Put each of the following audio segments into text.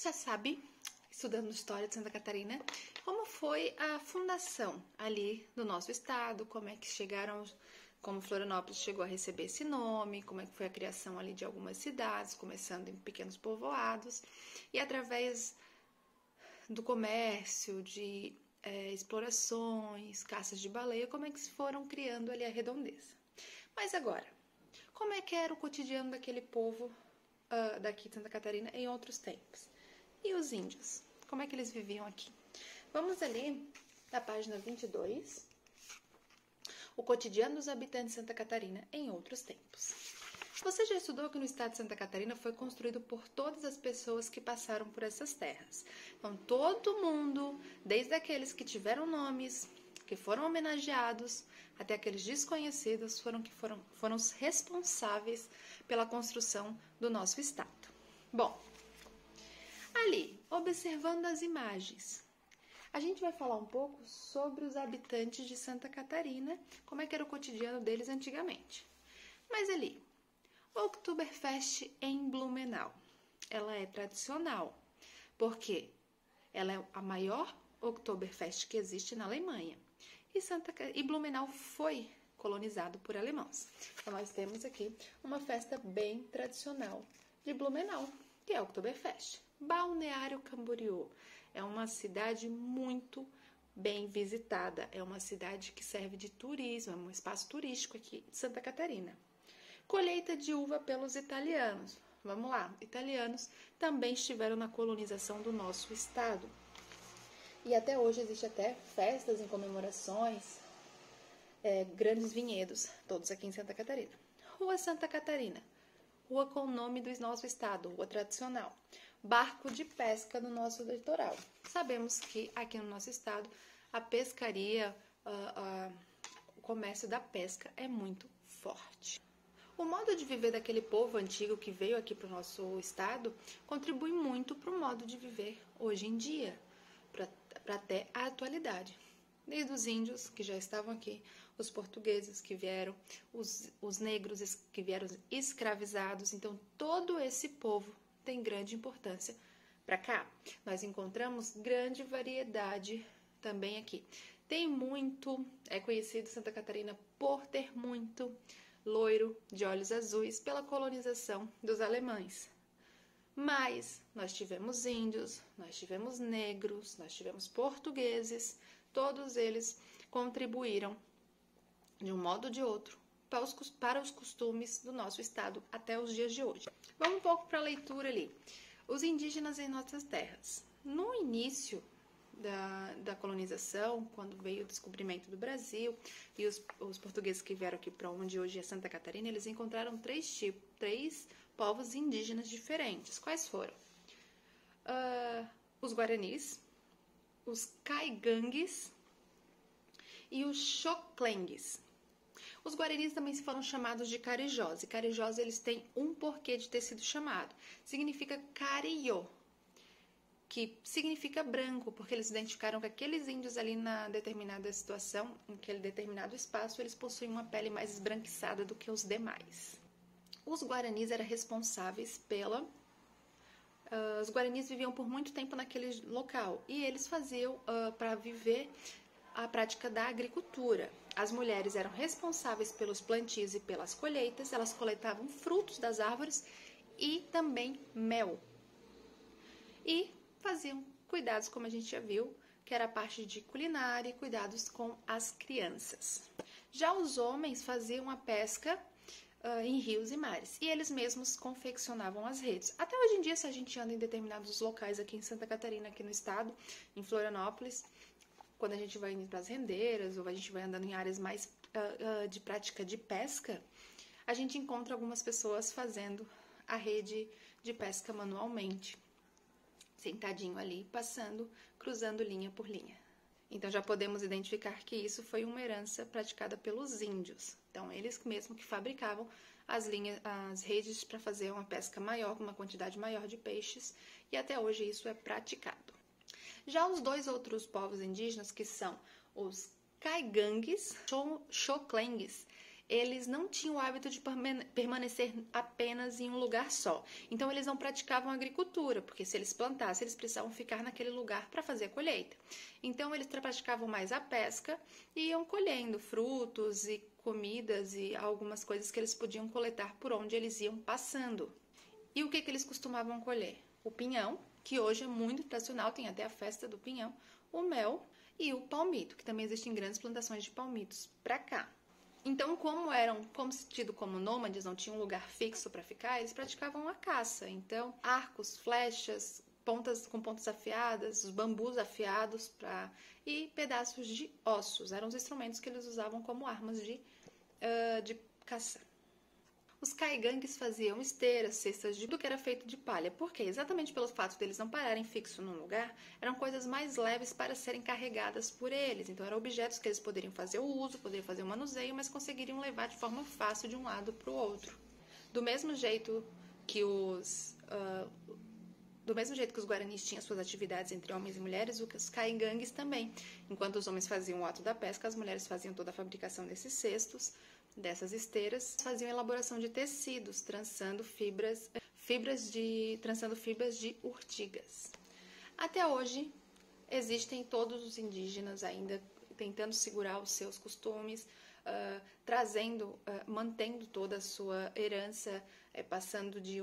já sabe, estudando História de Santa Catarina, como foi a fundação ali do nosso estado, como é que chegaram, como Florianópolis chegou a receber esse nome, como é que foi a criação ali de algumas cidades, começando em pequenos povoados, e através do comércio, de explorações, caças de baleia, como é que se foram criando ali a redondeza. Mas agora, como é que era o cotidiano daquele povo daqui de Santa Catarina em outros tempos? E os índios? Como é que eles viviam aqui? Vamos ali na página 22, o cotidiano dos habitantes de Santa Catarina em outros tempos. Você já estudou que no estado de Santa Catarina foi construído por todas as pessoas que passaram por essas terras. Então, todo mundo, desde aqueles que tiveram nomes, que foram homenageados, até aqueles desconhecidos, foram os responsáveis pela construção do nosso estado. Bom, ali, observando as imagens, a gente vai falar um pouco sobre os habitantes de Santa Catarina, como é que era o cotidiano deles antigamente. Mas ali, Oktoberfest em Blumenau, ela é tradicional, porque ela é a maior Oktoberfest que existe na Alemanha. E Blumenau foi colonizado por alemãos. Então, nós temos aqui uma festa bem tradicional de Blumenau, que é o Oktoberfest. Balneário Camboriú é uma cidade muito bem visitada, é uma cidade que serve de turismo, é um espaço turístico aqui de Santa Catarina. Colheita de uva pelos italianos. Vamos lá, italianos também estiveram na colonização do nosso estado. E até hoje existe até festas em comemorações, grandes vinhedos, todos aqui em Santa Catarina. Rua Santa Catarina, rua com o nome do nosso estado, rua tradicional. Barco de pesca no nosso litoral. Sabemos que aqui no nosso estado a pescaria, o comércio da pesca é muito forte. O modo de viver daquele povo antigo que veio aqui para o nosso estado contribui muito para o modo de viver hoje em dia, para até a atualidade. Desde os índios que já estavam aqui, os portugueses que vieram, os negros que vieram escravizados. Então, todo esse povo tem grande importância para cá. Nós encontramos grande variedade também aqui. Tem muito, é conhecido Santa Catarina por ter muito loiro de olhos azuis pela colonização dos alemães. Mas nós tivemos índios, nós tivemos negros, nós tivemos portugueses, todos eles contribuíram de um modo ou de outro para os costumes do nosso estado até os dias de hoje. Vamos um pouco para a leitura ali. Os indígenas em nossas terras. No início da colonização, quando veio o descobrimento do Brasil e os portugueses que vieram aqui para onde hoje é Santa Catarina, eles encontraram três povos indígenas diferentes. Quais foram? Os Guaranis, os Caigangues e os Xoklengues. Os Guaranis também foram chamados de Carijós, e Carijós eles têm um porquê de ter sido chamado. Significa Cariô, que significa branco, porque eles identificaram que aqueles índios ali na determinada situação, em aquele determinado espaço, eles possuem uma pele mais esbranquiçada do que os demais. Os Guaranis eram responsáveis os Guaranis viviam por muito tempo naquele local, e eles faziam para viver a prática da agricultura. As mulheres eram responsáveis pelos plantios e pelas colheitas, elas coletavam frutos das árvores e também mel. E faziam cuidados, como a gente já viu, que era a parte de culinária e cuidados com as crianças. Já os homens faziam a pesca em rios e mares, e eles mesmos confeccionavam as redes. Até hoje em dia, se a gente anda em determinados locais aqui em Santa Catarina, aqui no estado, em Florianópolis, quando a gente vai indo para as rendeiras ou a gente vai andando em áreas mais de prática de pesca, a gente encontra algumas pessoas fazendo a rede de pesca manualmente, sentadinho ali, passando, cruzando linha por linha. Então, já podemos identificar que isso foi uma herança praticada pelos índios. Então, eles mesmo que fabricavam as redes para fazer uma pesca maior, com uma quantidade maior de peixes, e até hoje isso é praticado. Já os dois outros povos indígenas, que são os Caigangues, Xoklengues eles não tinham o hábito de permanecer apenas em um lugar só. Então, eles não praticavam agricultura, porque se eles plantassem, eles precisavam ficar naquele lugar para fazer a colheita. Então, eles praticavam mais a pesca e iam colhendo frutos e comidas e algumas coisas que eles podiam coletar por onde eles iam passando. E o que eles costumavam colher? O pinhão, que hoje é muito tradicional, tem até a festa do pinhão, o mel e o palmito, que também existem grandes plantações de palmitos para cá. Então, como tido como nômades, não tinham um lugar fixo para ficar, eles praticavam a caça. Então, arcos, flechas, pontas com pontas afiadas, os bambus afiados e pedaços de ossos. Eram os instrumentos que eles usavam como armas de caça. Os caigangues faziam esteiras, cestas de tudo que era feito de palha. Por quê? Exatamente pelo fato deles não pararem fixo num lugar, eram coisas mais leves para serem carregadas por eles. Então, eram objetos que eles poderiam fazer o uso, poderiam fazer o manuseio, mas conseguiriam levar de forma fácil de um lado para o outro. Do mesmo jeito que os guaranis tinham suas atividades entre homens e mulheres, os caigangues também. Enquanto os homens faziam o ato da pesca, as mulheres faziam toda a fabricação desses cestos, dessas esteiras, faziam elaboração de tecidos, trançando fibras de urtigas. Até hoje, existem todos os indígenas ainda tentando segurar os seus costumes, mantendo toda a sua herança, passando de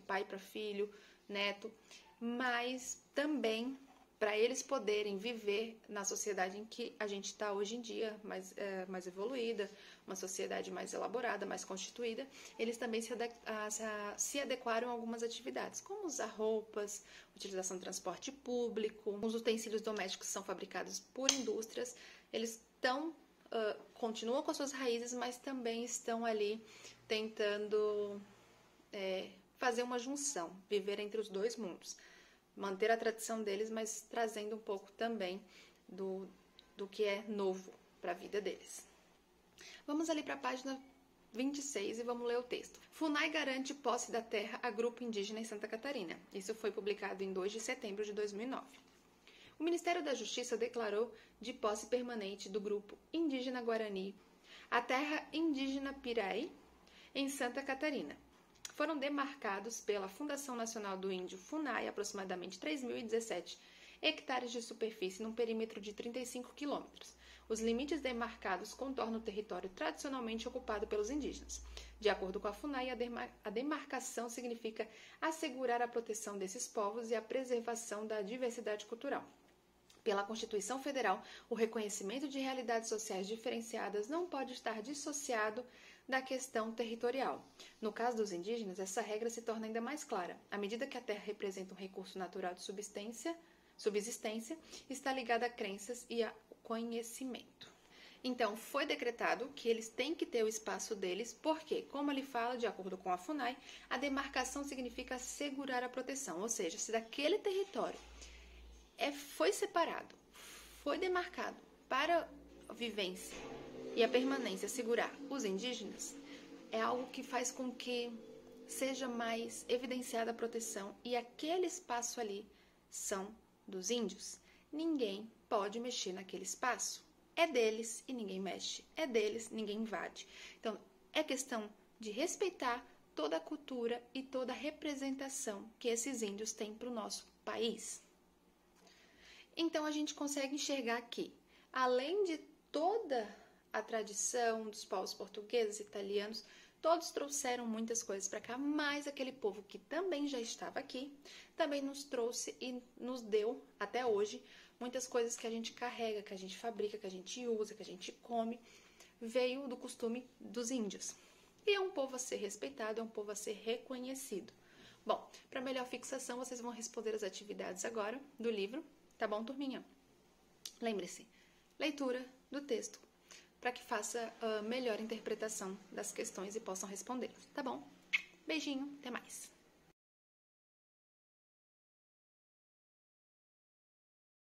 pai para filho, neto, mas também para eles poderem viver na sociedade em que a gente está hoje em dia, mais evoluída, uma sociedade mais elaborada, mais constituída, eles também se adequaram a algumas atividades, como usar roupas, utilização de transporte público, os utensílios domésticos são fabricados por indústrias, eles continuam com as suas raízes, mas também estão ali tentando fazer uma junção, viver entre os dois mundos. Manter a tradição deles, mas trazendo um pouco também do que é novo para a vida deles. Vamos ali para a página 26 e vamos ler o texto. FUNAI garante posse da terra a grupo indígena em Santa Catarina. Isso foi publicado em 2 de setembro de 2009. O Ministério da Justiça declarou de posse permanente do grupo indígena Guarani a terra indígena Piraí, em Santa Catarina. Foram demarcados pela Fundação Nacional do Índio, FUNAI, aproximadamente 3.017 hectares de superfície num perímetro de 35 quilômetros. Os limites demarcados contornam o território tradicionalmente ocupado pelos indígenas. De acordo com a FUNAI, a demarcação significa assegurar a proteção desses povos e a preservação da diversidade cultural. Pela Constituição Federal, o reconhecimento de realidades sociais diferenciadas não pode estar dissociado da questão territorial. No caso dos indígenas, essa regra se torna ainda mais clara. À medida que a terra representa um recurso natural de subsistência, está ligada a crenças e a conhecimento. Então, foi decretado que eles têm que ter o espaço deles, porque, como ele fala, de acordo com a FUNAI, a demarcação significa assegurar a proteção, ou seja, se daquele território foi separado, foi demarcado para a vivência e a permanência, assegurar os indígenas, é algo que faz com que seja mais evidenciada a proteção e aquele espaço ali são dos índios. Ninguém pode mexer naquele espaço. É deles e ninguém mexe. É deles, ninguém invade. Então, é questão de respeitar toda a cultura e toda a representação que esses índios têm para o nosso país. Então, a gente consegue enxergar que, além de toda a tradição dos povos portugueses, italianos, todos trouxeram muitas coisas para cá, mas aquele povo que também já estava aqui, também nos trouxe e nos deu, até hoje, muitas coisas que a gente carrega, que a gente fabrica, que a gente usa, que a gente come, veio do costume dos índios. E é um povo a ser respeitado, é um povo a ser reconhecido. Bom, para melhor fixação, vocês vão responder as atividades agora do livro, tá bom, turminha? Lembre-se, leitura do texto, para que faça a melhor interpretação das questões e possam responder, tá bom? Beijinho, até mais!